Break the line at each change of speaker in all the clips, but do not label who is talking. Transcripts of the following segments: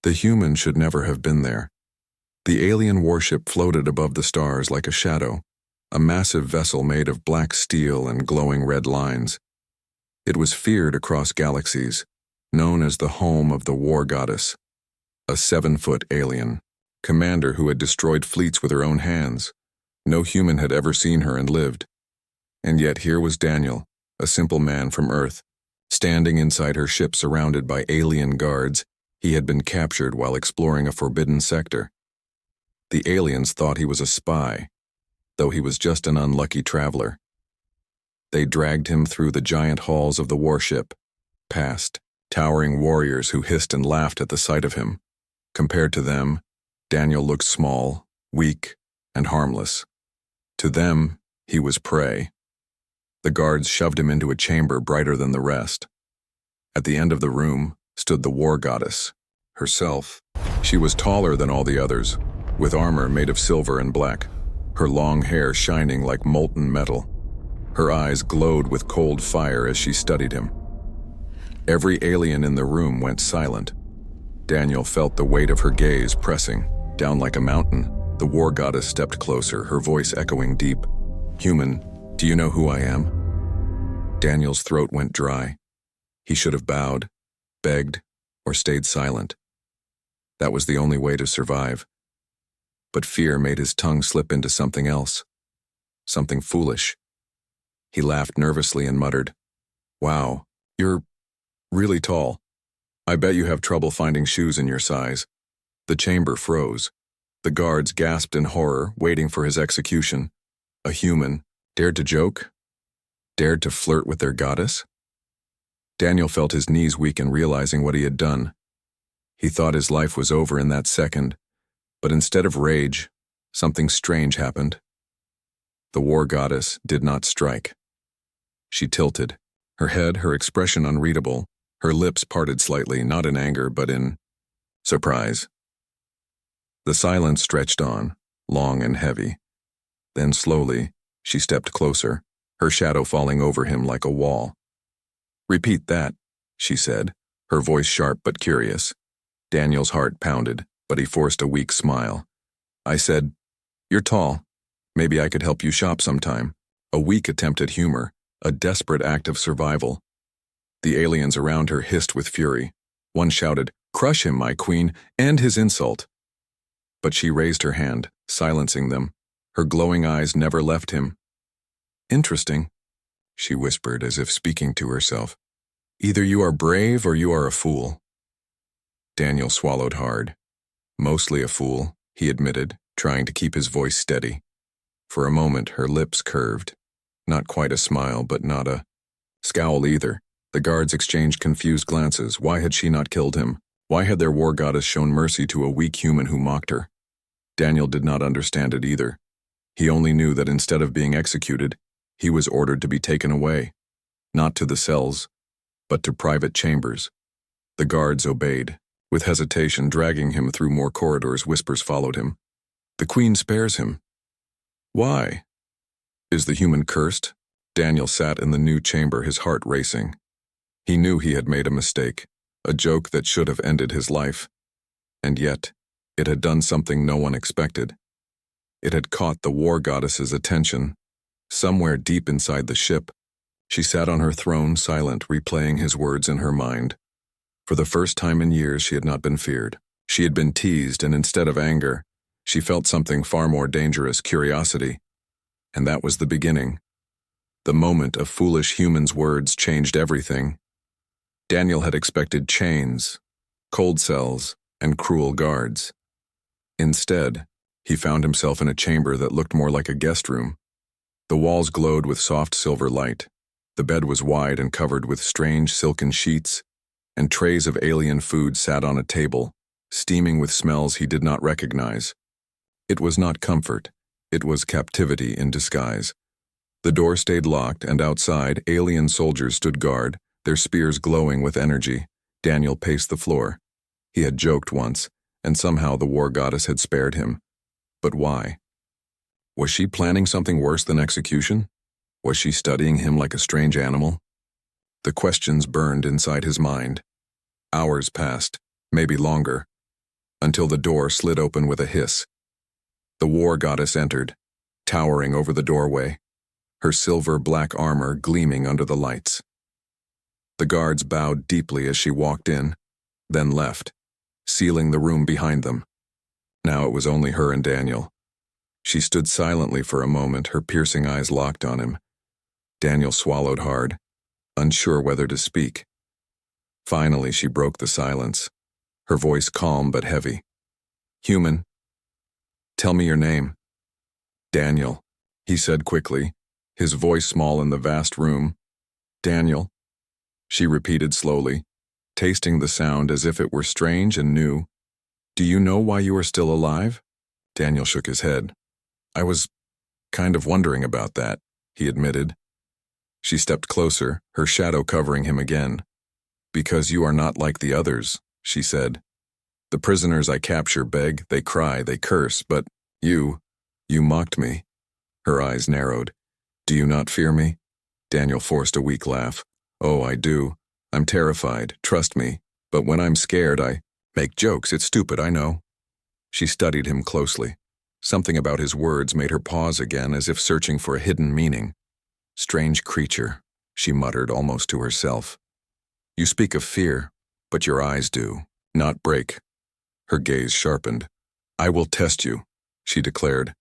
The human should never have been there. The alien warship floated above the stars like a shadow, a massive vessel made of black steel and glowing red lines. It was feared across galaxies, known as the home of the war goddess, a 7-foot alien, commander who had destroyed fleets with her own hands. No human had ever seen her and lived. And yet here was Daniel, a simple man from Earth, standing inside her ship surrounded by alien guards. He had been captured while exploring a forbidden sector. The aliens thought he was a spy, though he was just an unlucky traveler. They dragged him through the giant halls of the warship, past towering warriors who hissed and laughed at the sight of him. Compared to them, Daniel looked small, weak, and harmless. To them, he was prey. The guards shoved him into a chamber brighter than the rest. At the end of the room stood the war goddess, herself. She was taller than all the others, with armor made of silver and black, her long hair shining like molten metal. Her eyes glowed with cold fire as she studied him. Every alien in the room went silent. Daniel felt the weight of her gaze pressing down like a mountain. The war goddess stepped closer, her voice echoing deep. "Human, do you know who I am?" Daniel's throat went dry. He should have bowed, begged, or stayed silent. That was the only way to survive. But fear made his tongue slip into something else, something foolish. He laughed nervously and muttered, "Wow, you're really tall. I bet you have trouble finding shoes in your size." The chamber froze. The guards gasped in horror, waiting for his execution. A human dared to joke? Dared to flirt with their goddess? Daniel felt his knees weaken, realizing what he had done. He thought his life was over in that second, but instead of rage, something strange happened. The war goddess did not strike. She tilted, her head, her expression unreadable, her lips parted slightly, not in anger, but in surprise. The silence stretched on, long and heavy. Then slowly, she stepped closer, her shadow falling over him like a wall. "Repeat that," she said, her voice sharp but curious. Daniel's heart pounded, but he forced a weak smile. "I said, you're tall. Maybe I could help you shop sometime." A weak attempt at humor, a desperate act of survival. The aliens around her hissed with fury. One shouted, "Crush him, my queen, end his insult." But she raised her hand, silencing them. Her glowing eyes never left him. "Interesting," she whispered as if speaking to herself. "Either you are brave or you are a fool." Daniel swallowed hard. "Mostly a fool," he admitted, trying to keep his voice steady. For a moment, her lips curved. Not quite a smile, but not a scowl either. The guards exchanged confused glances. Why had she not killed him? Why had their war goddess shown mercy to a weak human who mocked her? Daniel did not understand it either. He only knew that instead of being executed, he was ordered to be taken away. Not to the cells, but to private chambers. The guards obeyed. With hesitation, dragging him through more corridors, whispers followed him. "The queen spares him." "Why? Is the human cursed?" Daniel sat in the new chamber, his heart racing. He knew he had made a mistake, a joke that should have ended his life. And yet, it had done something no one expected. It had caught the war goddess's attention. Somewhere deep inside the ship, she sat on her throne, silent, replaying his words in her mind. For the first time in years, she had not been feared. She had been teased, and instead of anger, she felt something far more dangerous, curiosity. And that was the beginning. The moment a foolish human's words changed everything. Daniel had expected chains, cold cells, and cruel guards. Instead, he found himself in a chamber that looked more like a guest room. The walls glowed with soft silver light. The bed was wide and covered with strange silken sheets, and trays of alien food sat on a table, steaming with smells he did not recognize. It was not comfort, it was captivity in disguise. The door stayed locked, and outside, alien soldiers stood guard, their spears glowing with energy. Daniel paced the floor. He had joked once, and somehow the war goddess had spared him. But why? Was she planning something worse than execution? Was she studying him like a strange animal? The questions burned inside his mind. Hours passed, maybe longer, until the door slid open with a hiss. The war goddess entered, towering over the doorway, her silver-black armor gleaming under the lights. The guards bowed deeply as she walked in, then left, sealing the room behind them. Now it was only her and Daniel. She stood silently for a moment, her piercing eyes locked on him. Daniel swallowed hard, unsure whether to speak. Finally, she broke the silence, her voice calm but heavy. "Human, tell me your name." "Daniel," he said quickly, his voice small in the vast room. "Daniel," she repeated slowly, tasting the sound as if it were strange and new. "Do you know why you are still alive?" Daniel shook his head. "I was kind of wondering about that," he admitted. She stepped closer, her shadow covering him again. "Because you are not like the others," she said. "The prisoners I capture beg, they cry, they curse, but you mocked me." Her eyes narrowed. "Do you not fear me?" Daniel forced a weak laugh. "Oh, I do. I'm terrified, trust me. But when I'm scared, I make jokes. It's stupid, I know." She studied him closely. Something about his words made her pause again, as if searching for a hidden meaning. "Strange creature," she muttered almost to herself. "You speak of fear, but your eyes do not break." Her gaze sharpened. "I will test you," she declared.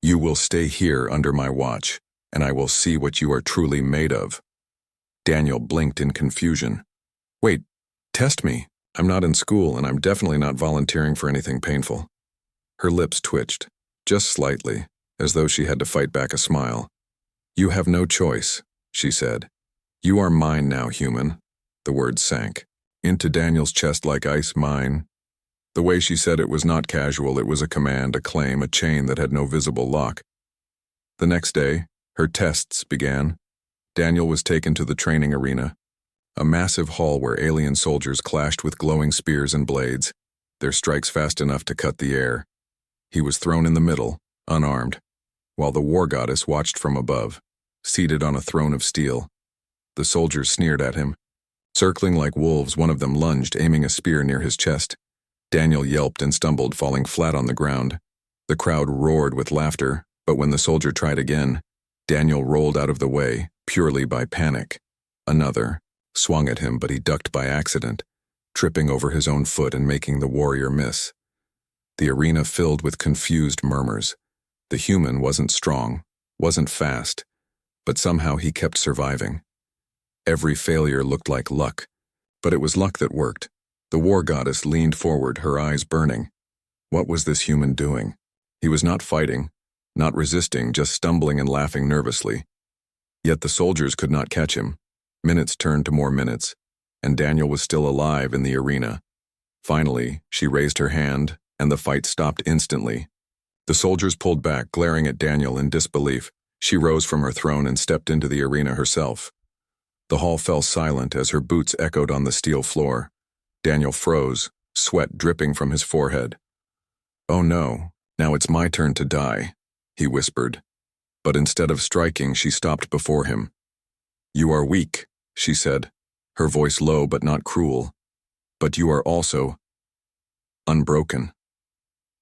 "You will stay here under my watch, and I will see what you are truly made of." Daniel blinked in confusion. "Wait, test me? I'm not in school, and I'm definitely not volunteering for anything painful." Her lips twitched, just slightly, as though she had to fight back a smile. "You have no choice," she said. "You are mine now, human." The words sank into Daniel's chest like ice. "Mine." The way she said it was not casual. It was a command, a claim, a chain that had no visible lock. The next day, her tests began. Daniel was taken to the training arena, a massive hall where alien soldiers clashed with glowing spears and blades, their strikes fast enough to cut the air. He was thrown in the middle, unarmed, while the war goddess watched from above, seated on a throne of steel. The soldiers sneered at him. Circling like wolves, one of them lunged, aiming a spear near his chest. Daniel yelped and stumbled, falling flat on the ground. The crowd roared with laughter, but when the soldier tried again, Daniel rolled out of the way, purely by panic. Another swung at him, but he ducked by accident, tripping over his own foot and making the warrior miss. The arena filled with confused murmurs. The human wasn't strong, wasn't fast, but somehow he kept surviving. Every failure looked like luck, but it was luck that worked. The war goddess leaned forward, her eyes burning. What was this human doing? He was not fighting, not resisting, just stumbling and laughing nervously. Yet the soldiers could not catch him. Minutes turned to more minutes, and Daniel was still alive in the arena. Finally, she raised her hand, and the fight stopped instantly. The soldiers pulled back, glaring at Daniel in disbelief. She rose from her throne and stepped into the arena herself. The hall fell silent as her boots echoed on the steel floor. Daniel froze, sweat dripping from his forehead. "Oh no, now it's my turn to die," he whispered. But instead of striking, she stopped before him. "You are weak," she said, her voice low but not cruel. "But you are also unbroken."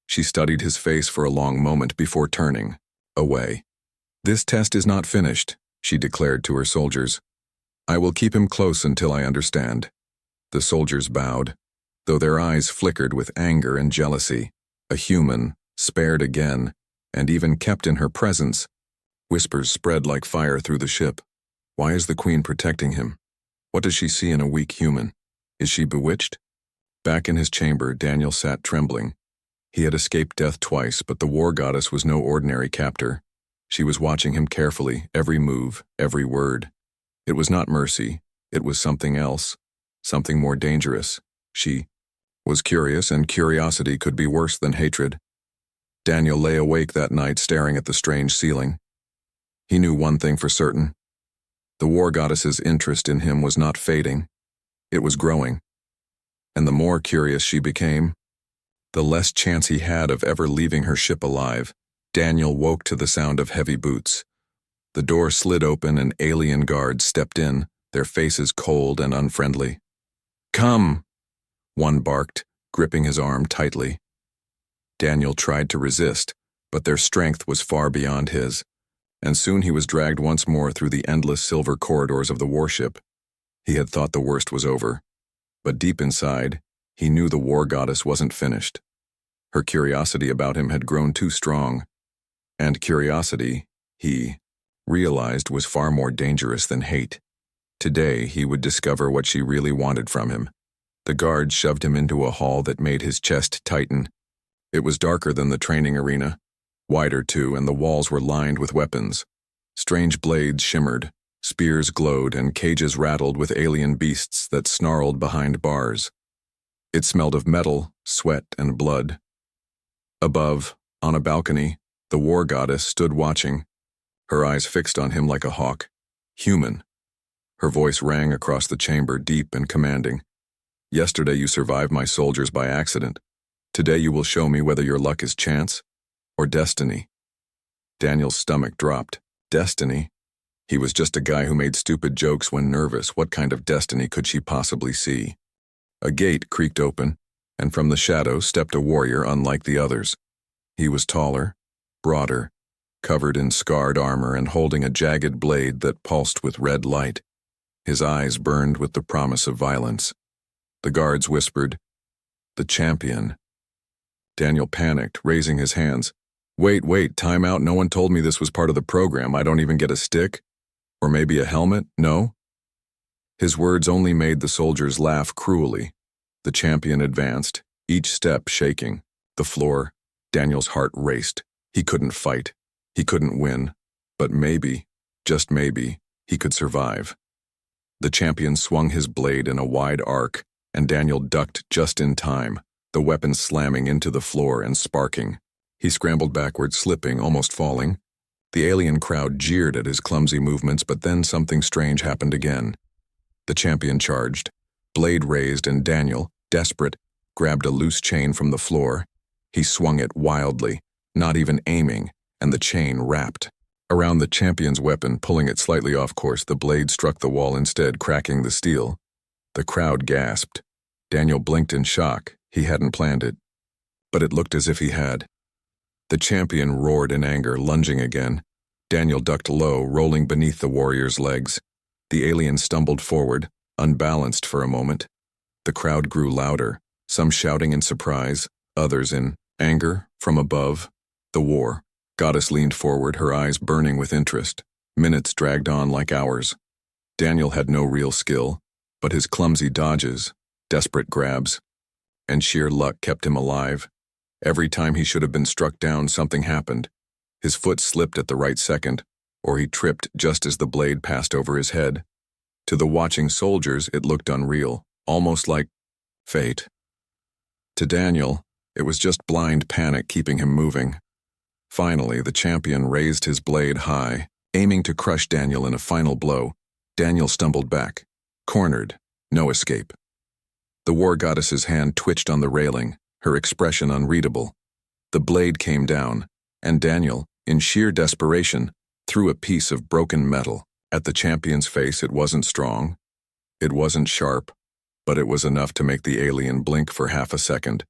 She studied his face for a long moment before turning away. "This test is not finished," she declared to her soldiers. "I will keep him close until I understand." The soldiers bowed, though their eyes flickered with anger and jealousy. A human, spared again, and even kept in her presence. Whispers spread like fire through the ship. Why is the queen protecting him? What does she see in a weak human? Is she bewitched? Back in his chamber, Daniel sat trembling. He had escaped death twice, but the war goddess was no ordinary captor. She was watching him carefully, every move, every word. It was not mercy, it was something else, something more dangerous. She was curious, and curiosity could be worse than hatred. Daniel lay awake that night, staring at the strange ceiling. He knew one thing for certain. The war goddess's interest in him was not fading. It was growing. And the more curious she became, the less chance he had of ever leaving her ship alive. Daniel woke to the sound of heavy boots. The door slid open and alien guards stepped in, their faces cold and unfriendly. "Come!" one barked, gripping his arm tightly. Daniel tried to resist, but their strength was far beyond his, and soon he was dragged once more through the endless silver corridors of the warship. He had thought the worst was over, but deep inside, he knew the war goddess wasn't finished. Her curiosity about him had grown too strong, and curiosity, he realized, was far more dangerous than hate. Today, he would discover what she really wanted from him. The guards shoved him into a hall that made his chest tighten. It was darker than the training arena, wider too, and the walls were lined with weapons. Strange blades shimmered, spears glowed, and cages rattled with alien beasts that snarled behind bars. It smelled of metal, sweat, and blood. Above, on a balcony, the war goddess stood watching, her eyes fixed on him like a hawk. Human. Her voice rang across the chamber, deep and commanding. Yesterday you survived my soldiers by accident. Today you will show me whether your luck is chance or destiny. Daniel's stomach dropped. Destiny? He was just a guy who made stupid jokes when nervous. What kind of destiny could she possibly see? A gate creaked open, and from the shadows stepped a warrior unlike the others. He was taller, broader, covered in scarred armor and holding a jagged blade that pulsed with red light. His eyes burned with the promise of violence. The guards whispered, "The champion." Daniel panicked, raising his hands. Wait, time out. No one told me this was part of the program. I don't even get a stick? Or maybe a helmet? No? His words only made the soldiers laugh cruelly. The champion advanced, each step shaking. The floor, Daniel's heart raced. He couldn't fight. He couldn't win. But maybe, just maybe, he could survive. The champion swung his blade in a wide arc, and Daniel ducked just in time, the weapon slamming into the floor and sparking. He scrambled backward, slipping, almost falling. The alien crowd jeered at his clumsy movements, but then something strange happened again. The champion charged, blade raised, and Daniel, desperate, grabbed a loose chain from the floor. He swung it wildly, not even aiming, and the chain wrapped around the champion's weapon, pulling it slightly off course. The blade struck the wall instead, cracking the steel. The crowd gasped. Daniel blinked in shock. He hadn't planned it, but it looked as if he had. The champion roared in anger, lunging again. Daniel ducked low, rolling beneath the warrior's legs. The alien stumbled forward, unbalanced for a moment. The crowd grew louder, some shouting in surprise, others in anger. From above, the war goddess leaned forward, her eyes burning with interest. Minutes dragged on like hours. Daniel had no real skill, but his clumsy dodges, desperate grabs, and sheer luck kept him alive. Every time he should have been struck down, something happened. His foot slipped at the right second, or he tripped just as the blade passed over his head. To the watching soldiers, it looked unreal, almost like fate. To Daniel, it was just blind panic keeping him moving. Finally, the champion raised his blade high, aiming to crush Daniel in a final blow. Daniel stumbled back, cornered, no escape. The war goddess's hand twitched on the railing, her expression unreadable. The blade came down, and Daniel, in sheer desperation, threw a piece of broken metal at the champion's face. It wasn't strong, it wasn't sharp, but it was enough to make the alien blink for half a second.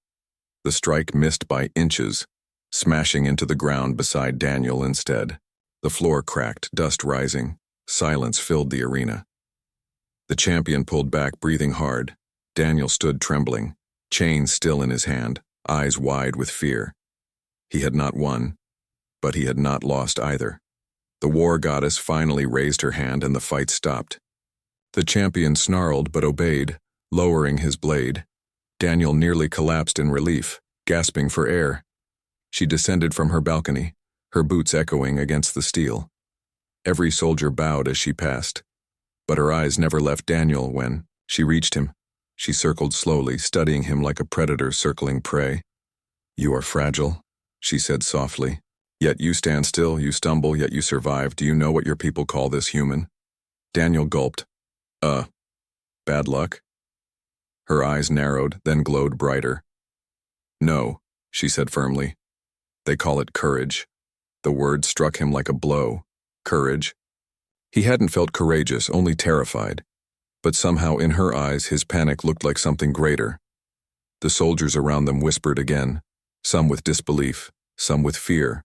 The strike missed by inches, smashing into the ground beside Daniel instead. The floor cracked, dust rising. Silence filled the arena. The champion pulled back, breathing hard. Daniel stood trembling, chain still in his hand, eyes wide with fear. He had not won, but he had not lost either. The war goddess finally raised her hand and the fight stopped. The champion snarled but obeyed, lowering his blade. Daniel nearly collapsed in relief, gasping for air. She descended from her balcony, her boots echoing against the steel. Every soldier bowed as she passed, but her eyes never left Daniel when she reached him. She circled slowly, studying him like a predator circling prey. "You are fragile," she said softly. "Yet you stand still, you stumble, yet you survive. Do you know what your people call this, human?" Daniel gulped. Bad luck?" Her eyes narrowed, then glowed brighter. "No," she said firmly. "They call it courage." The word struck him like a blow. Courage? He hadn't felt courageous, only terrified. But somehow in her eyes his panic looked like something greater. The soldiers around them whispered again. some with disbelief, some with fear.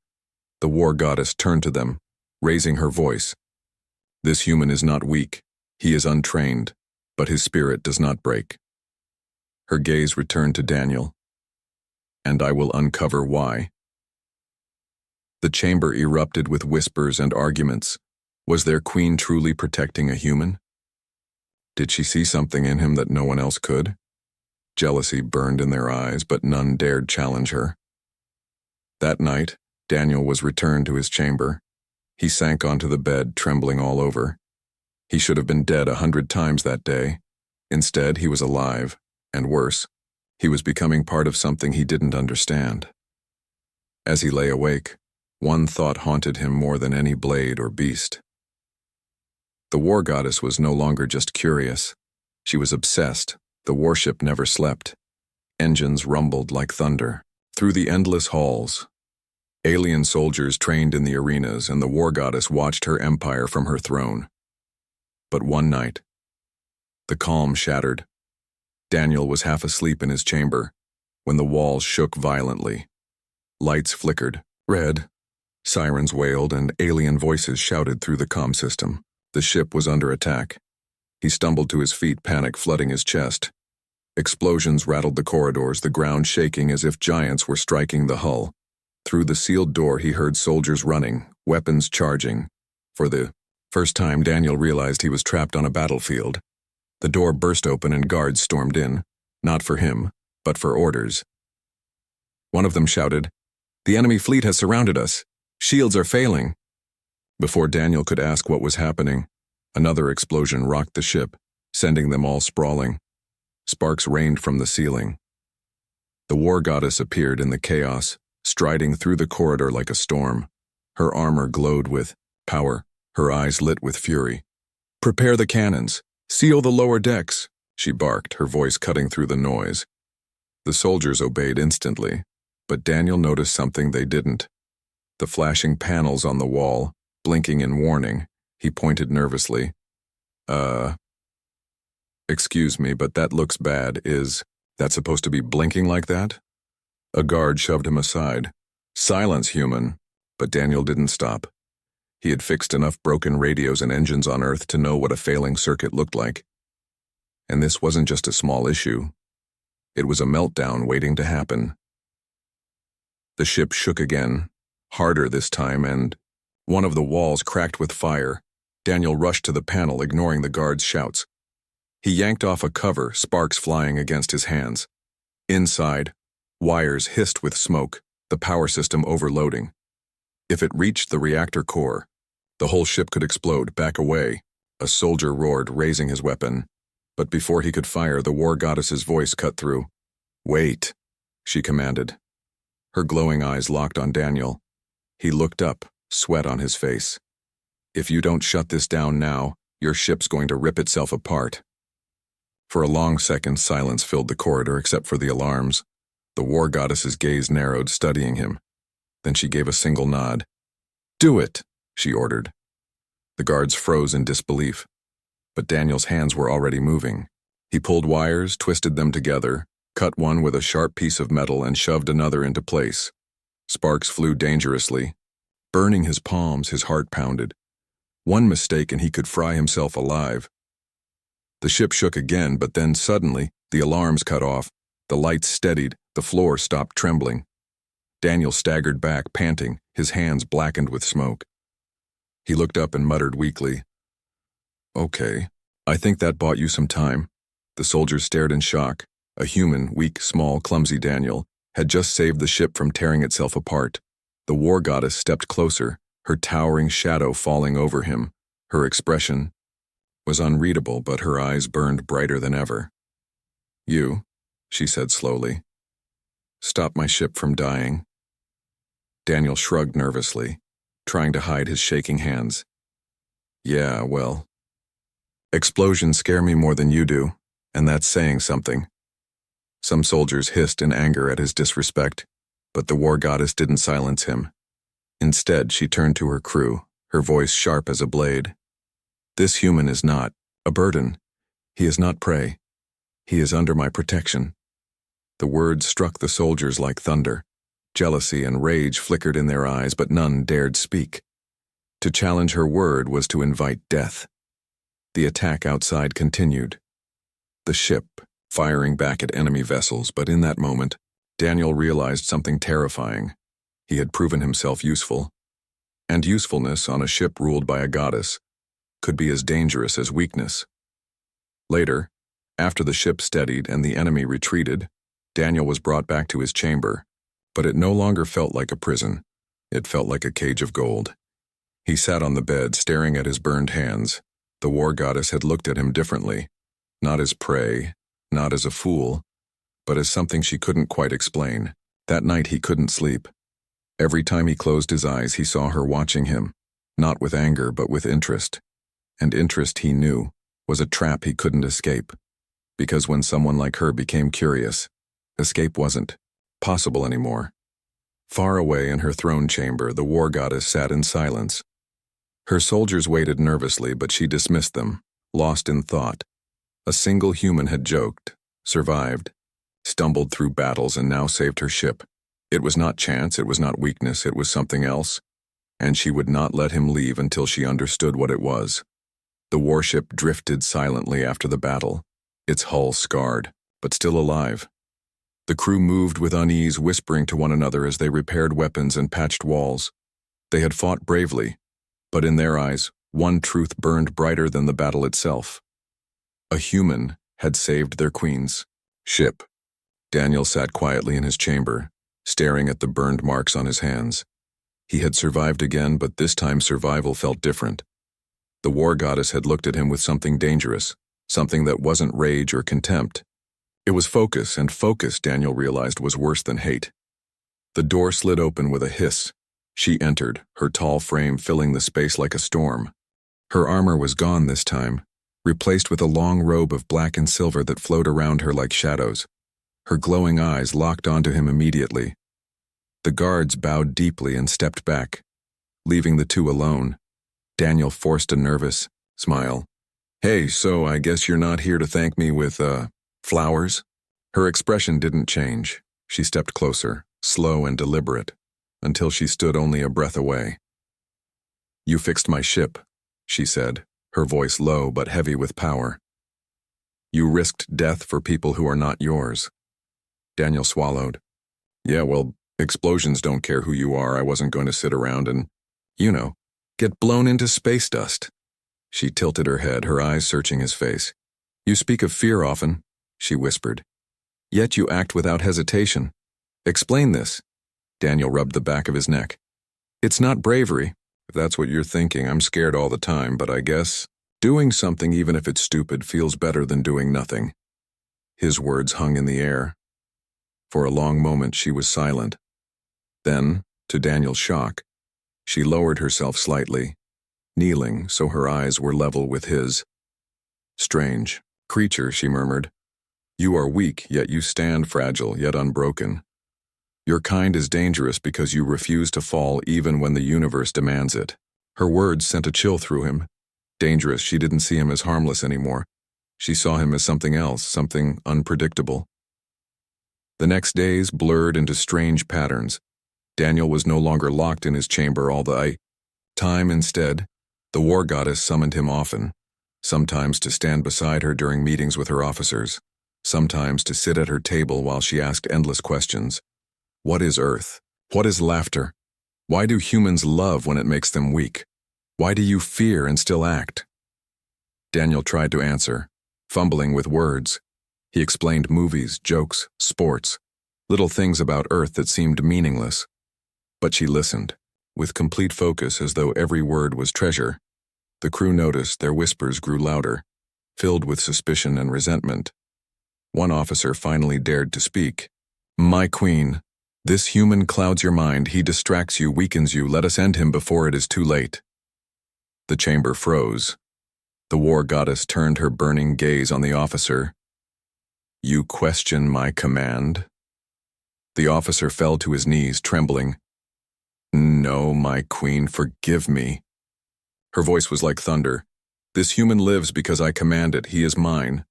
The war goddess turned to them, raising her voice. This human is not weak, he is untrained, but his spirit does not break. Her gaze returned to Daniel. And I will uncover why. The chamber erupted with whispers and arguments. Was their queen truly protecting a human? Did she see something in him that no one else could? Jealousy burned in their eyes, but none dared challenge her. That night, Daniel was returned to his chamber. He sank onto the bed, trembling all over. He should have been dead 100 times that day. Instead, he was alive, and worse, he was becoming part of something he didn't understand. As he lay awake, one thought haunted him more than any blade or beast. The war goddess was no longer just curious. She was obsessed. The warship never slept. Engines rumbled like thunder. Through the endless halls, alien soldiers trained in the arenas, and the war goddess watched her empire from her throne. But one night, the calm shattered. Daniel was half asleep in his chamber when the walls shook violently. Lights flickered, red, sirens wailed, and alien voices shouted through the comm system. The ship was under attack. He stumbled to his feet, panic flooding his chest. Explosions rattled the corridors, the ground shaking as if giants were striking the hull. Through the sealed door he heard soldiers running, weapons charging. For the first time, Daniel realized he was trapped on a battlefield. The door burst open and guards stormed in, not for him, but for orders. One of them shouted, "The enemy fleet has surrounded us. Shields are failing." Before Daniel could ask what was happening, another explosion rocked the ship, sending them all sprawling. Sparks rained from the ceiling. The war goddess appeared in the chaos, striding through the corridor like a storm. Her armor glowed with power, her eyes lit with fury. "Prepare the cannons! Seal the lower decks!" she barked, her voice cutting through the noise. The soldiers obeyed instantly, but Daniel noticed something they didn't. The flashing panels on the wall, blinking in warning, he pointed nervously. Excuse me, but that looks bad. Is that supposed to be blinking like that?" A guard shoved him aside. "Silence, human." But Daniel didn't stop. He had fixed enough broken radios and engines on Earth to know what a failing circuit looked like. And this wasn't just a small issue. It was a meltdown waiting to happen. The ship shook again, harder this time, and one of the walls cracked with fire. Daniel rushed to the panel, ignoring the guard's shouts. He yanked off a cover, sparks flying against his hands. Inside, wires hissed with smoke, the power system overloading. If it reached the reactor core, the whole ship could explode. "Back away," a soldier roared, raising his weapon. But before he could fire, the war goddess's voice cut through. "Wait," she commanded. Her glowing eyes locked on Daniel. He looked up, sweat on his face. "If you don't shut this down now, your ship's going to rip itself apart." For a long second, silence filled the corridor except for the alarms. The war goddess's gaze narrowed, studying him. Then she gave a single nod. "Do it," she ordered. The guards froze in disbelief. But Daniel's hands were already moving. He pulled wires, twisted them together, cut one with a sharp piece of metal, and shoved another into place. Sparks flew dangerously. Burning his palms, his heart pounded. One mistake and he could fry himself alive. The ship shook again, but then suddenly, the alarms cut off. The lights steadied, the floor stopped trembling. Daniel staggered back, panting, his hands blackened with smoke. He looked up and muttered weakly, "Okay, I think that bought you some time." The soldiers stared in shock. A human, weak, small, clumsy Daniel had just saved the ship from tearing itself apart. The war goddess stepped closer, her towering shadow falling over him. Her expression was unreadable, but her eyes burned brighter than ever. "You," she said slowly, "stop my ship from dying." Daniel shrugged nervously, trying to hide his shaking hands. "Yeah, well, explosions scare me more than you do, and that's saying something." Some soldiers hissed in anger at his disrespect, but the war goddess didn't silence him. Instead, she turned to her crew, her voice sharp as a blade. "This human is not a burden. He is not prey. He is under my protection." The words struck the soldiers like thunder. Jealousy and rage flickered in their eyes, but none dared speak. To challenge her word was to invite death. The attack outside continued. The ship, firing back at enemy vessels, but in that moment, Daniel realized something terrifying. He had proven himself useful. And usefulness on a ship ruled by a goddess could be as dangerous as weakness. Later, after the ship steadied and the enemy retreated, Daniel was brought back to his chamber, but it no longer felt like a prison. It felt like a cage of gold. He sat on the bed, staring at his burned hands. The war goddess had looked at him differently, not as prey, not as a fool, but as something she couldn't quite explain. That night he couldn't sleep. Every time he closed his eyes, he saw her watching him, not with anger, but with interest. And interest, he knew, was a trap he couldn't escape. Because when someone like her became curious, escape wasn't possible anymore. Far away in her throne chamber, the war goddess sat in silence. Her soldiers waited nervously, but she dismissed them, lost in thought. A single human had joked, survived, stumbled through battles, and now saved her ship. It was not chance, it was not weakness, it was something else, and she would not let him leave until she understood what it was. The warship drifted silently after the battle, its hull scarred, but still alive. The crew moved with unease, whispering to one another as they repaired weapons and patched walls. They had fought bravely, but in their eyes, one truth burned brighter than the battle itself. A human had saved their queen's ship. Daniel sat quietly in his chamber, staring at the burned marks on his hands. He had survived again, but this time survival felt different. The war goddess had looked at him with something dangerous, something that wasn't rage or contempt. It was focus, and focus, Daniel realized, was worse than hate. The door slid open with a hiss. She entered, her tall frame filling the space like a storm. Her armor was gone this time, replaced with a long robe of black and silver that flowed around her like shadows. Her glowing eyes locked onto him immediately. The guards bowed deeply and stepped back, leaving the two alone. Daniel forced a nervous smile. "Hey, so I guess you're not here to thank me with, flowers?" Her expression didn't change. She stepped closer, slow and deliberate, until she stood only a breath away. "You fixed my ship," she said, her voice low but heavy with power. "You risked death for people who are not yours." Daniel swallowed. "Yeah, well, explosions don't care who you are. I wasn't going to sit around and, get blown into space dust." She tilted her head, her eyes searching his face. "You speak of fear often," she whispered. "Yet you act without hesitation. Explain this." Daniel rubbed the back of his neck. "It's not bravery, if that's what you're thinking. I'm scared all the time, but I guess doing something, even if it's stupid, feels better than doing nothing." His words hung in the air. For a long moment she was silent. Then, to Daniel's shock, she lowered herself slightly, kneeling so her eyes were level with his. "Strange creature," she murmured. "You are weak, yet you stand fragile, yet unbroken. Your kind is dangerous because you refuse to fall even when the universe demands it." Her words sent a chill through him. Dangerous, she didn't see him as harmless anymore. She saw him as something else, something unpredictable. The next days blurred into strange patterns. Daniel was no longer locked in his chamber all the time. Instead, the war goddess summoned him often, sometimes to stand beside her during meetings with her officers, sometimes to sit at her table while she asked endless questions. What is Earth? What is laughter? Why do humans love when it makes them weak? Why do you fear and still act? Daniel tried to answer, fumbling with words. He explained movies, jokes, sports, little things about Earth that seemed meaningless. But she listened, with complete focus, as though every word was treasure. The crew noticed their whispers grew louder, filled with suspicion and resentment. One officer finally dared to speak. "My queen, this human clouds your mind. He distracts you, weakens you. Let us end him before it is too late." The chamber froze. The war goddess turned her burning gaze on the officer. "You question my command?" The officer fell to his knees, trembling. "No, my queen, forgive me." Her voice was like thunder. "This human lives because I command it. He is mine."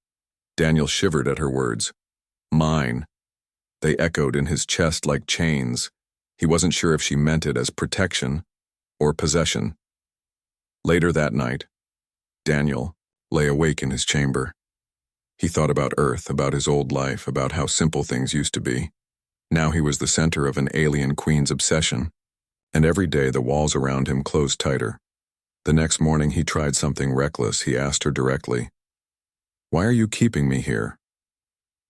Daniel shivered at her words. Mine. They echoed in his chest like chains. He wasn't sure if she meant it as protection or possession. Later that night, Daniel lay awake in his chamber. He thought about Earth, about his old life, about how simple things used to be. Now he was the center of an alien queen's obsession, and every day the walls around him closed tighter. The next morning he tried something reckless. He asked her directly, "Why are you keeping me here?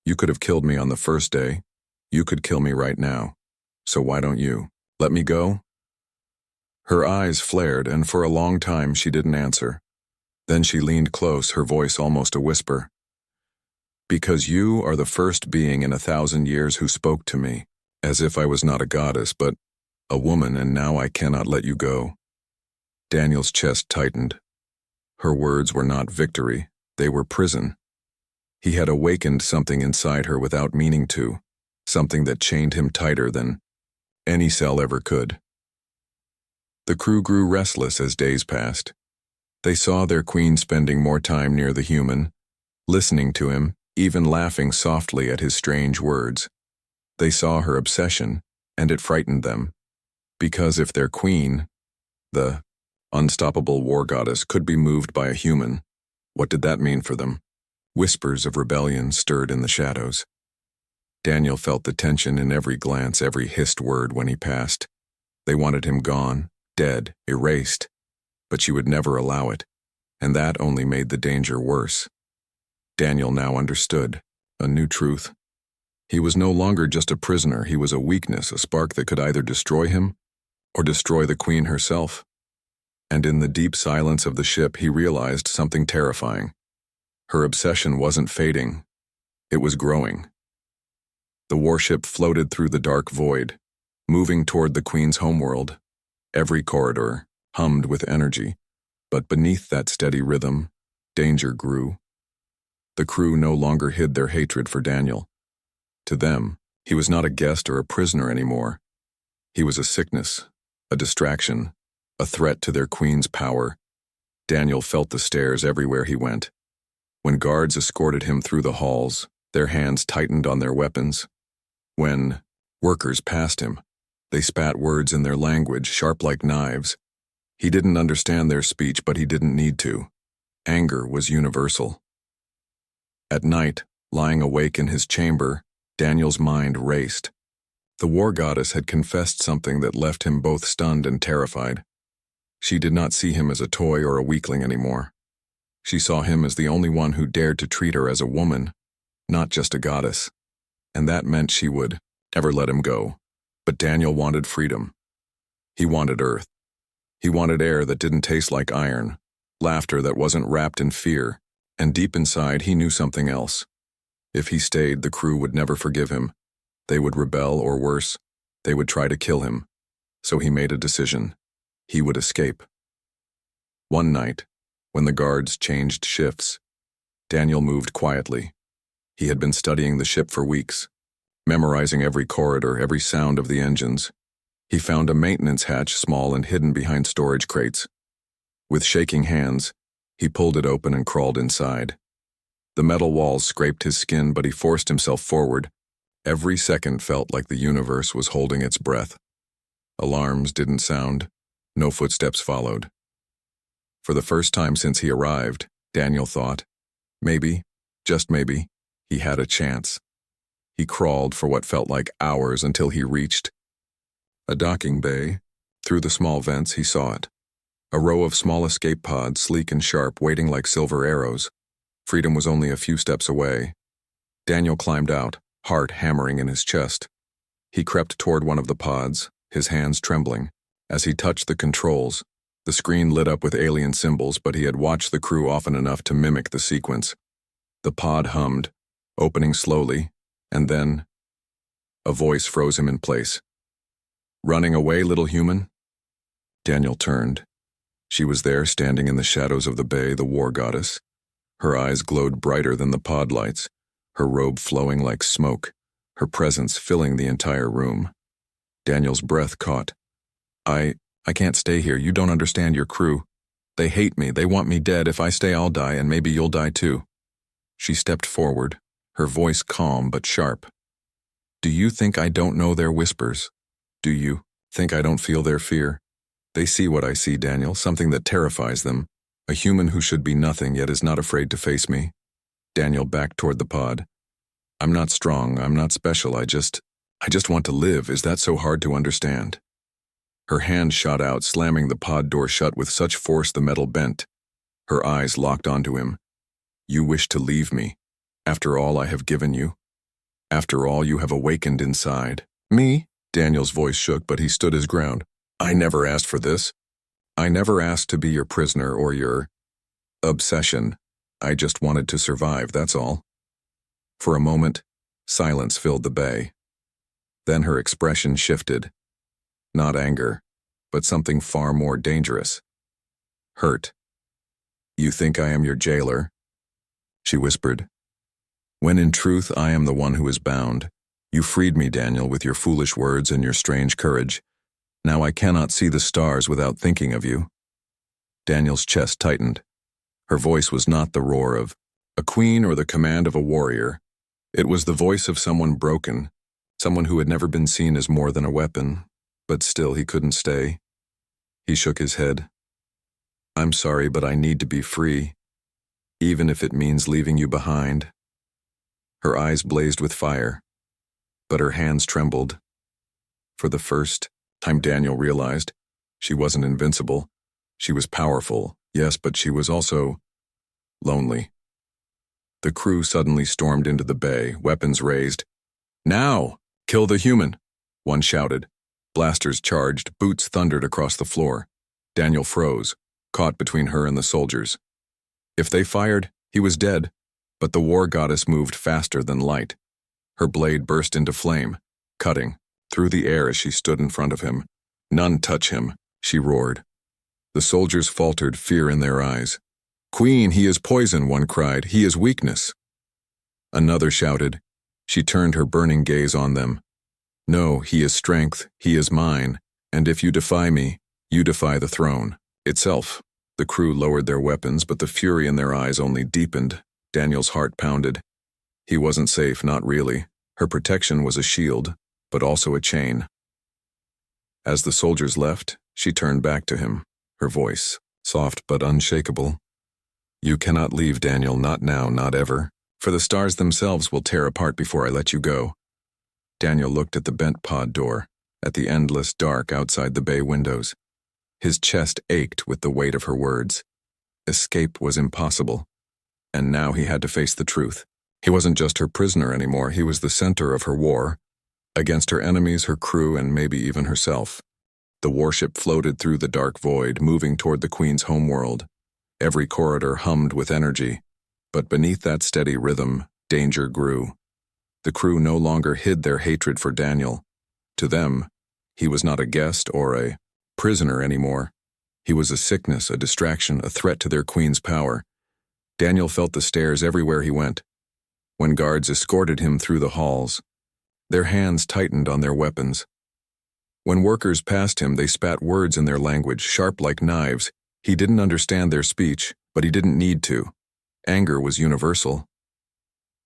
You could have killed me on the first day. You could kill me right now. So why don't you let me go?" Her eyes flared, and for a long time she didn't answer. Then she leaned close, her voice almost a whisper. "Because you are the first being in 1,000 years who spoke to me, as if I was not a goddess, but a woman, and now I cannot let you go." Daniel's chest tightened. Her words were not victory, they were prison. He had awakened something inside her without meaning to, something that chained him tighter than any cell ever could. The crew grew restless as days passed. They saw their queen spending more time near the human, listening to him, even laughing softly at his strange words. They saw her obsession, and it frightened them. Because if their queen, the unstoppable war goddess, could be moved by a human, what did that mean for them? Whispers of rebellion stirred in the shadows. Daniel felt the tension in every glance, every hissed word when he passed. They wanted him gone, dead, erased, but she would never allow it, and that only made the danger worse. Daniel now understood a new truth. He was no longer just a prisoner, he was a weakness, a spark that could either destroy him or destroy the queen herself. And in the deep silence of the ship, he realized something terrifying. Her obsession wasn't fading, it was growing. The warship floated through the dark void, moving toward the queen's homeworld. Every corridor hummed with energy, but beneath that steady rhythm, danger grew. The crew no longer hid their hatred for Daniel. To them, he was not a guest or a prisoner anymore. He was a sickness, a distraction, a threat to their queen's power. Daniel felt the stares everywhere he went. When guards escorted him through the halls, their hands tightened on their weapons. When workers passed him, they spat words in their language, sharp like knives. He didn't understand their speech, but he didn't need to. Anger was universal. At night, lying awake in his chamber, Daniel's mind raced. The war goddess had confessed something that left him both stunned and terrified. She did not see him as a toy or a weakling anymore. She saw him as the only one who dared to treat her as a woman, not just a goddess. And that meant she would never let him go. But Daniel wanted freedom. He wanted Earth. He wanted air that didn't taste like iron, laughter that wasn't wrapped in fear, and deep inside he knew something else. If he stayed, the crew would never forgive him. They would rebel, or worse, they would try to kill him. So he made a decision. He would escape. One night, when the guards changed shifts, Daniel moved quietly. He had been studying the ship for weeks, memorizing every corridor, every sound of the engines. He found a maintenance hatch, small and hidden behind storage crates. With shaking hands, he pulled it open and crawled inside. The metal walls scraped his skin, but he forced himself forward. Every second felt like the universe was holding its breath. Alarms didn't sound. No footsteps followed. For the first time since he arrived, Daniel thought, maybe, just maybe, he had a chance. He crawled for what felt like hours until he reached a docking bay. Through the small vents, he saw it. A row of small escape pods, sleek and sharp, waiting like silver arrows. Freedom was only a few steps away. Daniel climbed out, heart hammering in his chest. He crept toward one of the pods, his hands trembling. As he touched the controls, the screen lit up with alien symbols, but he had watched the crew often enough to mimic the sequence. The pod hummed, opening slowly, and then a voice froze him in place. "Running away, little human?" Daniel turned. She was there, standing in the shadows of the bay, the war goddess. Her eyes glowed brighter than the pod lights, her robe flowing like smoke, her presence filling the entire room. Daniel's breath caught. I can't stay here. You don't understand your crew. They hate me. They want me dead. If I stay, I'll die, and maybe you'll die too." She stepped forward, her voice calm but sharp. "Do you think I don't know their whispers? Do you think I don't feel their fear? They see what I see, Daniel, something that terrifies them. A human who should be nothing yet is not afraid to face me. Daniel backed toward the pod. I'm not strong, I'm not special, I just want to live. Is that so hard to understand? Her hand shot out, slamming the pod door shut with such force the metal bent. Her eyes locked onto him. You wish to leave me, after all I have given you? After all you have awakened inside? Me? Daniel's voice shook, but he stood his ground. I never asked for this. I never asked to be your prisoner or your obsession. I just wanted to survive, that's all. For a moment, silence filled the bay. Then her expression shifted. Not anger, but something far more dangerous. Hurt. You think I am your jailer? She whispered. When in truth I am the one who is bound. You freed me, Daniel, with your foolish words and your strange courage. Now I cannot see the stars without thinking of you. Daniel's chest tightened. Her voice was not the roar of a queen or the command of a warrior. It was the voice of someone broken, someone who had never been seen as more than a weapon, but still he couldn't stay. He shook his head. I'm sorry, but I need to be free, even if it means leaving you behind. Her eyes blazed with fire, but her hands trembled. For the first time, Daniel realized she wasn't invincible. She was powerful, yes, but she was also lonely. The crew suddenly stormed into the bay, weapons raised. Now! Kill the human! One shouted. Blasters charged, boots thundered across the floor. Daniel froze, caught between her and the soldiers. If they fired, he was dead, but the war goddess moved faster than light. Her blade burst into flame, cutting through the air as she stood in front of him. None touch him, she roared. The soldiers faltered, fear in their eyes. Queen, he is poison, one cried. He is weakness. Another shouted. She turned her burning gaze on them. No, he is strength, he is mine, and if you defy me, you defy the throne itself. The crew lowered their weapons, but the fury in their eyes only deepened. Daniel's heart pounded. He wasn't safe, not really. Her protection was a shield, but also a chain. As the soldiers left, she turned back to him, her voice soft but unshakable. You cannot leave, Daniel, not now, not ever, for the stars themselves will tear apart before I let you go. Daniel looked at the bent pod door, at the endless dark outside the bay windows. His chest ached with the weight of her words. Escape was impossible, and now he had to face the truth. He wasn't just her prisoner anymore, he was the center of her war, against her enemies, her crew, and maybe even herself. The warship floated through the dark void, moving toward the Queen's homeworld. Every corridor hummed with energy, but beneath that steady rhythm, danger grew. The crew no longer hid their hatred for Daniel. To them, he was not a guest or a prisoner anymore. He was a sickness, a distraction, a threat to their queen's power. Daniel felt the stares everywhere he went. When guards escorted him through the halls, their hands tightened on their weapons. When workers passed him, they spat words in their language, sharp like knives. He didn't understand their speech, but he didn't need to. Anger was universal.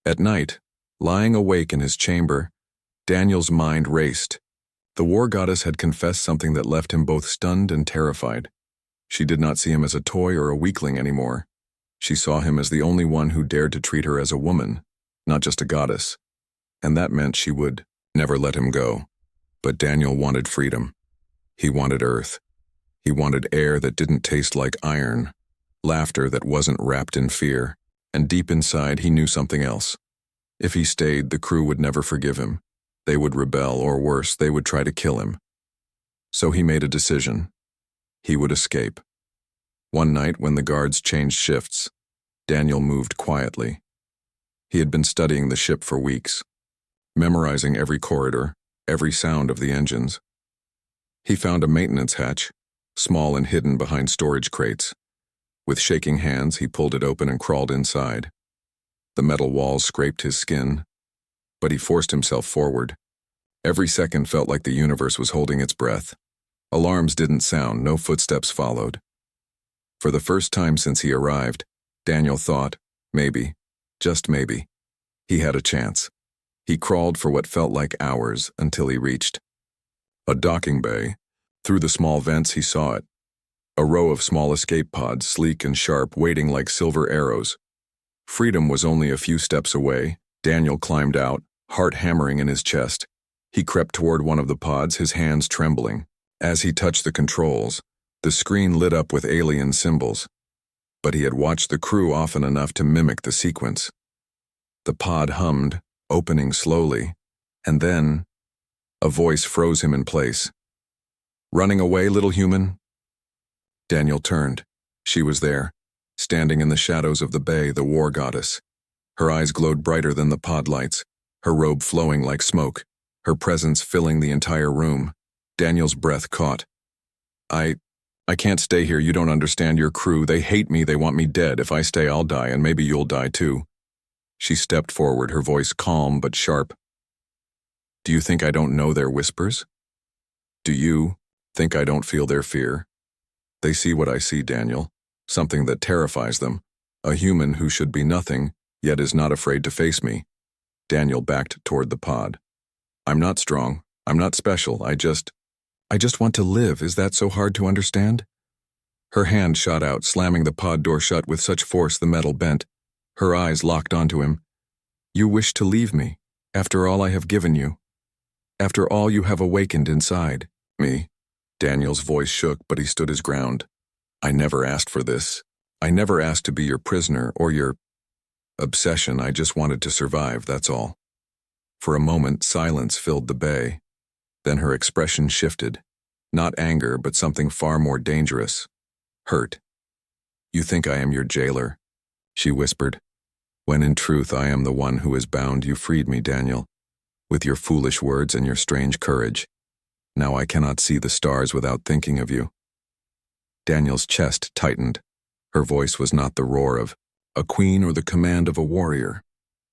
At night, lying awake in his chamber, Daniel's mind raced. The war goddess had confessed something that left him both stunned and terrified. She did not see him as a toy or a weakling anymore. She saw him as the only one who dared to treat her as a woman, not just a goddess. And that meant she would never let him go. But Daniel wanted freedom. He wanted earth. He wanted air that didn't taste like iron, laughter that wasn't wrapped in fear, and deep inside he knew something else. If he stayed, the crew would never forgive him. They would rebel, or worse, they would try to kill him. So he made a decision. He would escape. One night, when the guards changed shifts, Daniel moved quietly. He had been studying the ship for weeks, memorizing every corridor, every sound of the engines. He found a maintenance hatch, small and hidden behind storage crates. With shaking hands, he pulled it open and crawled inside. The metal walls scraped his skin, but he forced himself forward. Every second felt like the universe was holding its breath. Alarms didn't sound, no footsteps followed. For the first time since he arrived, Daniel thought, maybe, just maybe, he had a chance. He crawled for what felt like hours until he reached A docking bay. Through the small vents he saw it. A row of small escape pods, sleek and sharp, waiting like silver arrows. Freedom was only a few steps away. Daniel climbed out, heart hammering in his chest. He crept toward one of the pods, his hands trembling. As he touched the controls, the screen lit up with alien symbols. But he had watched the crew often enough to mimic the sequence. The pod hummed, opening slowly, and then a voice froze him in place. "Running away, little human?" Daniel turned. She was there, standing in the shadows of the bay, the war goddess. Her eyes glowed brighter than the pod lights, her robe flowing like smoke, her presence filling the entire room. Daniel's breath caught. I can't stay here. You don't understand your crew. They hate me. They want me dead. If I stay, I'll die, and maybe you'll die too." She stepped forward, her voice calm but sharp. "Do you think I don't know their whispers? Do you think I don't feel their fear? They see what I see, Daniel. Something that terrifies them. A human who should be nothing, yet is not afraid to face me." Daniel backed toward the pod. "I'm not strong. I'm not special. I just want to live. Is that so hard to understand?" Her hand shot out, slamming the pod door shut with such force the metal bent. Her eyes locked onto him. "You wish to leave me, after all I have given you, after all you have awakened inside me." Daniel's voice shook, but he stood his ground. "I never asked for this. I never asked to be your prisoner or your obsession. I just wanted to survive, that's all." For a moment, silence filled the bay. Then her expression shifted. Not anger, but something far more dangerous. Hurt. "You think I am your jailer," she whispered, "when in truth I am the one who is bound. You freed me, Daniel, with your foolish words and your strange courage. Now I cannot see the stars without thinking of you." Daniel's chest tightened. Her voice was not the roar of a queen or the command of a warrior.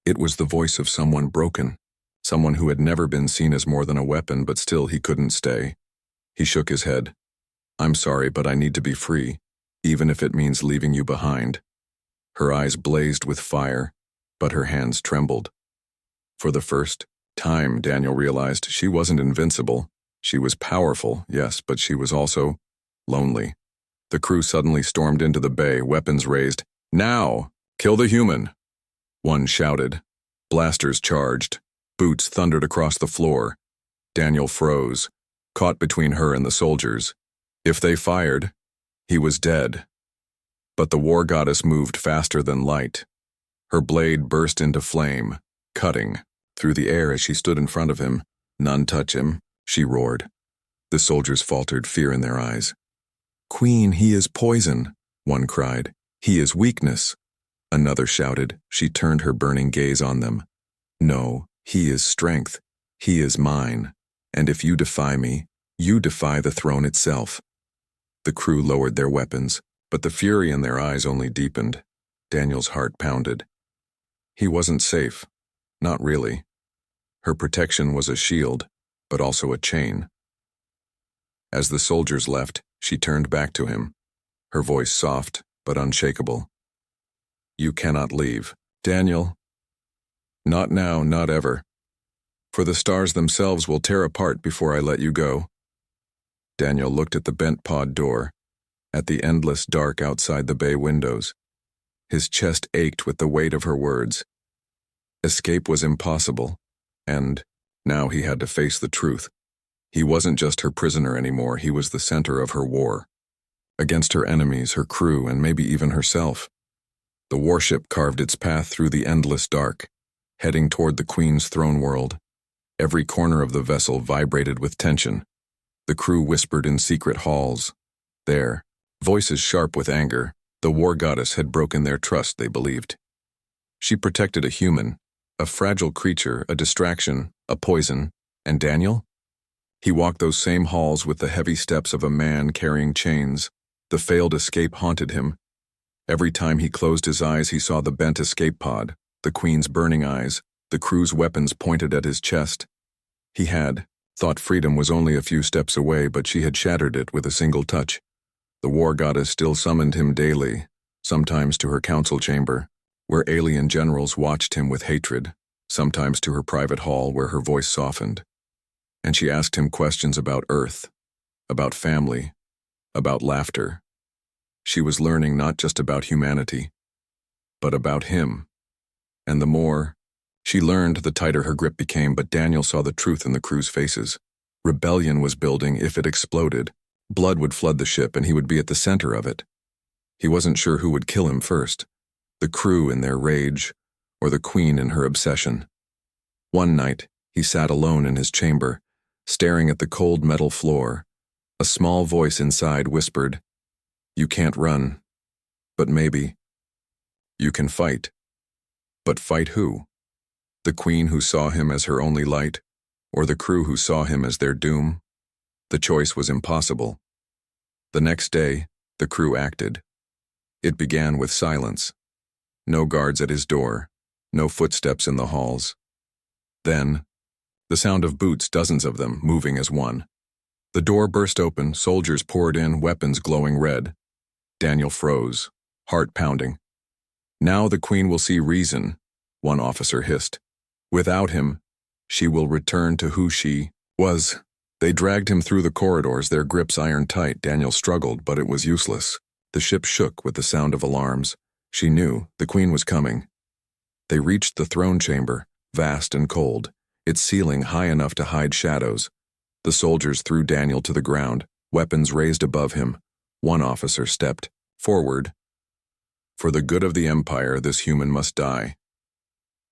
It was the voice of someone broken, someone who had never been seen as more than a weapon, but still he couldn't stay. He shook his head. "I'm sorry, but I need to be free, even if it means leaving you behind." Her eyes blazed with fire, but her hands trembled. For the first time, Daniel realized she wasn't invincible. She was powerful, yes, but she was also lonely. The crew suddenly stormed into the bay, weapons raised. "Now! Kill the human!" One shouted. Blasters charged. Boots thundered across the floor. Daniel froze, caught between her and the soldiers. If they fired, he was dead. But the war goddess moved faster than light. Her blade burst into flame, cutting through the air as she stood in front of him. "None touch him," she roared. The soldiers faltered, fear in their eyes. "Queen, he is poison," one cried. "He is weakness," another shouted. She turned her burning gaze on them. "No, he is strength. He is mine. And if you defy me, you defy the throne itself." The crew lowered their weapons, but the fury in their eyes only deepened. Daniel's heart pounded. He wasn't safe. Not really. Her protection was a shield, but also a chain. As the soldiers left, she turned back to him, her voice soft but unshakable. "You cannot leave, Daniel. Not now, not ever. For the stars themselves will tear apart before I let you go." Daniel looked at the bent pod door, at the endless dark outside the bay windows. His chest ached with the weight of her words. Escape was impossible, and now he had to face the truth. He wasn't just her prisoner anymore, he was the center of her war. Against her enemies, her crew, and maybe even herself. The warship carved its path through the endless dark, heading toward the Queen's throne world. Every corner of the vessel vibrated with tension. The crew whispered in secret halls. There, voices sharp with anger, the war goddess had broken their trust, they believed. She protected a human, a fragile creature, a distraction, a poison, and Daniel? He walked those same halls with the heavy steps of a man carrying chains. The failed escape haunted him. Every time he closed his eyes, he saw the bent escape pod, the Queen's burning eyes, the crew's weapons pointed at his chest. He had thought freedom was only a few steps away, but she had shattered it with a single touch. The war goddess still summoned him daily, sometimes to her council chamber, where alien generals watched him with hatred, sometimes to her private hall where her voice softened. and she asked him questions about Earth, about family, about laughter. She was learning not just about humanity, but about him. And the more she learned, the tighter her grip became, but Daniel saw the truth in the crew's faces. Rebellion was building. If it exploded, blood would flood the ship and he would be at the center of it. He wasn't sure who would kill him first, the crew in their rage, or the Queen in her obsession. One night, he sat alone in his chamber, staring at the cold metal floor. A small voice inside whispered, "You can't run, but maybe. You can fight. But fight who? The Queen who saw him as her only light, or the crew who saw him as their doom?" The choice was impossible. The next day, the crew acted. It began with silence. No guards at his door, no footsteps in the halls. Then, the sound of boots, dozens of them, moving as one. The door burst open, soldiers poured in, weapons glowing red. Daniel froze, heart pounding. "Now the Queen will see reason," one officer hissed. "Without him, she will return to who she was." They dragged him through the corridors, their grips iron tight. Daniel struggled, but it was useless. The ship shook with the sound of alarms. She knew the Queen was coming. They reached the throne chamber, vast and cold, its ceiling high enough to hide shadows. The soldiers threw Daniel to the ground, weapons raised above him. One officer stepped forward. "For the good of the Empire, this human must die."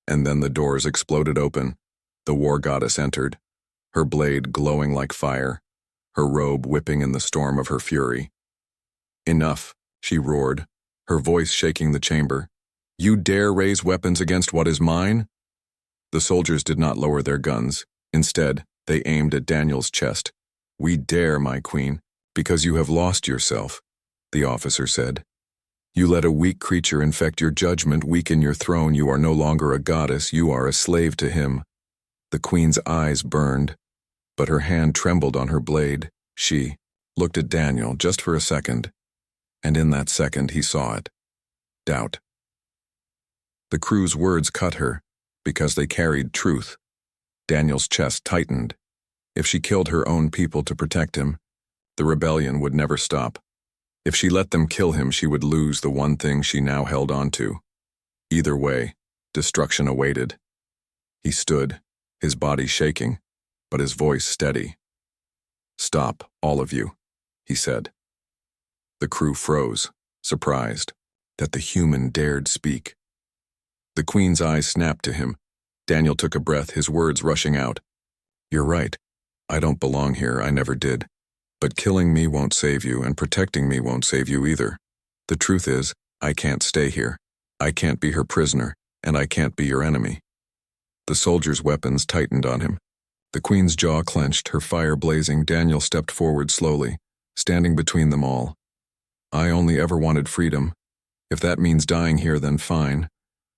And then the doors exploded open. The war goddess entered, her blade glowing like fire, her robe whipping in the storm of her fury. "Enough," she roared, her voice shaking the chamber. "You dare raise weapons against what is mine?" The soldiers did not lower their guns. Instead, they aimed at Daniel's chest. "We dare, my Queen, because you have lost yourself," the officer said. "You let a weak creature infect your judgment, weaken your throne. You are no longer a goddess, you are a slave to him." The Queen's eyes burned, but her hand trembled on her blade. She looked at Daniel just for a second, and in that second he saw it. Doubt. The crew's words cut her, because they carried truth. Daniel's chest tightened. If she killed her own people to protect him, the rebellion would never stop. If she let them kill him, she would lose the one thing she now held on to. Either way, destruction awaited. He stood, his body shaking, but his voice steady. "Stop, all of you," he said. The crew froze, surprised that the human dared speak. The Queen's eyes snapped to him. Daniel took a breath, his words rushing out. "You're right. I don't belong here, I never did. But killing me won't save you, and protecting me won't save you either. The truth is, I can't stay here. I can't be her prisoner, and I can't be your enemy." The soldiers' weapons tightened on him. The Queen's jaw clenched, her fire blazing. Daniel stepped forward slowly, standing between them all. "I only ever wanted freedom. If that means dying here, then fine.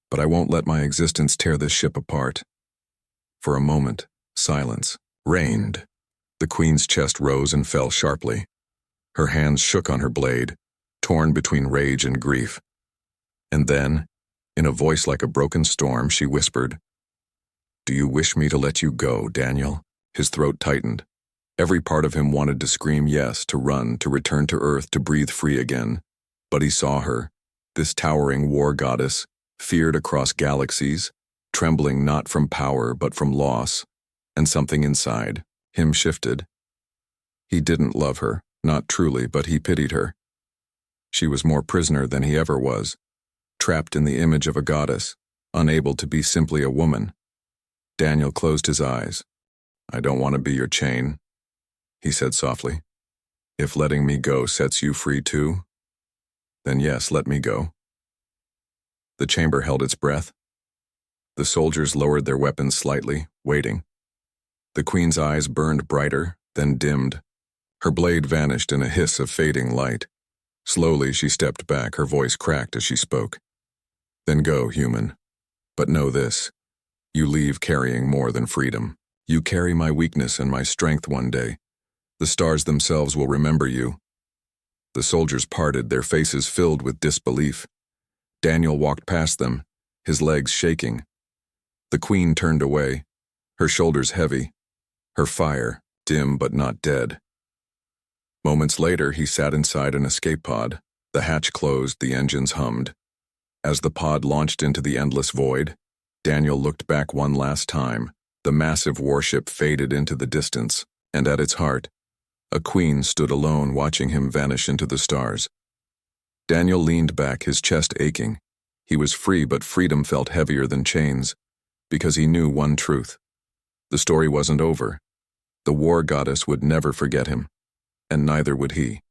But I won't let my existence tear this ship apart." For a moment, silence reigned. The Queen's chest rose and fell sharply. Her hands shook on her blade, torn between rage and grief. And then, in a voice like a broken storm, she whispered, "Do you wish me to let you go, Daniel?" His throat tightened. Every part of him wanted to scream yes, to run, to return to Earth, to breathe free again. But he saw her, this towering war goddess, feared across galaxies, trembling not from power but from loss, and something inside him shifted. He didn't love her, not truly, but he pitied her. She was more prisoner than he ever was, trapped in the image of a goddess, unable to be simply a woman. Daniel closed his eyes. "I don't want to be your chain," he said softly. "If letting me go sets you free too, then yes, let me go." The chamber held its breath. The soldiers lowered their weapons slightly, waiting. The Queen's eyes burned brighter, then dimmed. Her blade vanished in a hiss of fading light. Slowly she stepped back, her voice cracked as she spoke. "Then go, human. But know this. You leave carrying more than freedom. You carry my weakness and my strength one day. The stars themselves will remember you." The soldiers parted, their faces filled with disbelief. Daniel walked past them, his legs shaking. The Queen turned away, her shoulders heavy. her fire, dim but not dead. Moments later, he sat inside an escape pod. The hatch closed, the engines hummed. As the pod launched into the endless void, Daniel looked back one last time. The massive warship faded into the distance, and at its heart, a queen stood alone watching him vanish into the stars. Daniel leaned back, his chest aching. He was free, but freedom felt heavier than chains, because he knew one truth. The story wasn't over. The war goddess would never forget him, and neither would he.